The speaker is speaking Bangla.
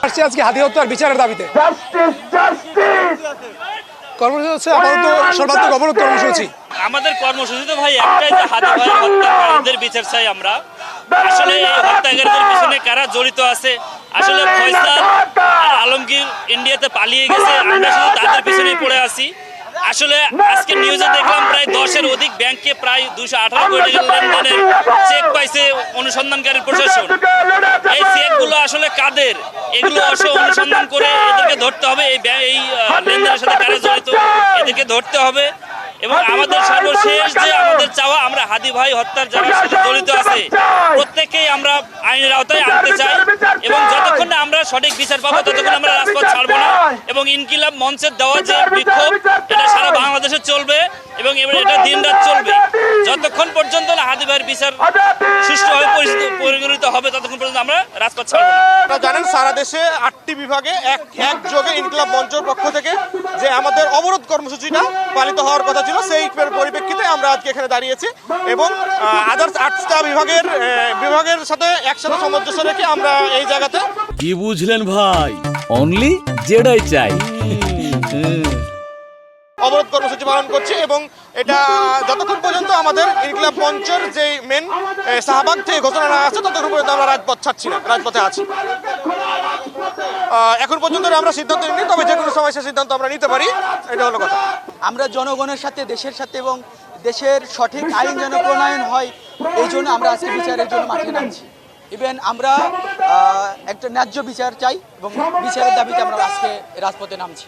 আসছি আজকে হাতি হত্যার বিচারের দাবিতে। কর্মসূচি হচ্ছে আপাতত সর্বাত্মক অবরোধ কর্মসূচি। আমাদের কর্মসূচি তো ভাই একটাই, যে হাতি ভাইয়ের হত্যাকারীদের বিচার চাই আমরা। আসলে এই হত্যাকারীদের পিছনে কারা জড়িত আছে, আসলে ফয়সাল আর আলমগীর ইন্ডিয়াতে পালিয়ে গেছে, আমরা শুধু তাদের পিছনেই পড়ে আছি। আসলে আজকে নিউজে দেখলাম প্রায় 10-এর অধিক ব্যাংকে প্রায় 218 কোটি টাকার লেনদেনের চেক পাইছে অনুসন্ধানকারী প্রশাসন। এই চেকগুলো আসলে কাদের, এগুলো অনুসন্ধান করে এদেরকে ধরতে হবে। এই লেনদেনের সাথে কারা জড়িত এদেরকে ধরতে হবে। এবং আমাদের সর্বশেষ যে আমাদের চাওয়া, আমরা হাদি ভাই হত্যার যারা সাথে জড়িত আছে প্রত্যেককেই আমরা আইনের আওতায় আনতে চাই। এবং যতক্ষণ না আমরা সঠিক বিচার পাবো ততক্ষণ আমরা রাজপথ ছাড়বো না। এবং ইনকিলাব মঞ্চের দেওয়া যে বিক্ষোভ, এটা সারা বাংলাদেশে চলবে এবং এটা দিনরাত চলবে যতক্ষণ পর্যন্ত না হাদি ভাইয়ের বিচার সুষ্ঠুভাবে পরিগণিত হবে, ততক্ষণ পর্যন্ত আমরা রাজপথ ছাড়বো না। আপনারা জানেন সারা দেশে 8টি বিভাগে একযোগে ইনকিলাব মঞ্চের পক্ষ থেকে যে আমাদের অবরোধ কর্মসূচিটা পালিত হওয়ার কথা ছিল, সেই পরিপ্রেক্ষিতে আমরা আজকে এখানে দাঁড়িয়েছি এবং আদার্স 8টা বিভাগের সাথে একসাথে সামঞ্জস্য রেখে আমরা এই জায়গাতে। কি বুঝলেন ভাই? অনলি যেটাই চাই অবরোধ কর্মসূচি পালন করছি এবং এটা যতক্ষণ পর্যন্ত আমাদের ইনকিলাব মঞ্চের যে মেন শাহবাগ থেকে ঘোষণা না আসছে ততক্ষণ পর্যন্ত আমরা রাজপথ ছাড়ছি না, রাজপথে আছি। এখন পর্যন্ত আমরা সিদ্ধান্ত নিইনি, তবে যে কোনো সময় সে সিদ্ধান্ত আমরা নিতে পারি, এটা হলো কথা। আমরা জনগণের সাথে, দেশের সাথে এবং দেশের সঠিক আইন যেন প্রণয়ন হয়, এই জন্য আমরা আজকে বিচারের জন্য মাঠে নামছি। ইভেন আমরা একটা ন্যায্য বিচার চাই এবং বিচারের দাবিতে আমরা আজকে রাজপথে নামছি।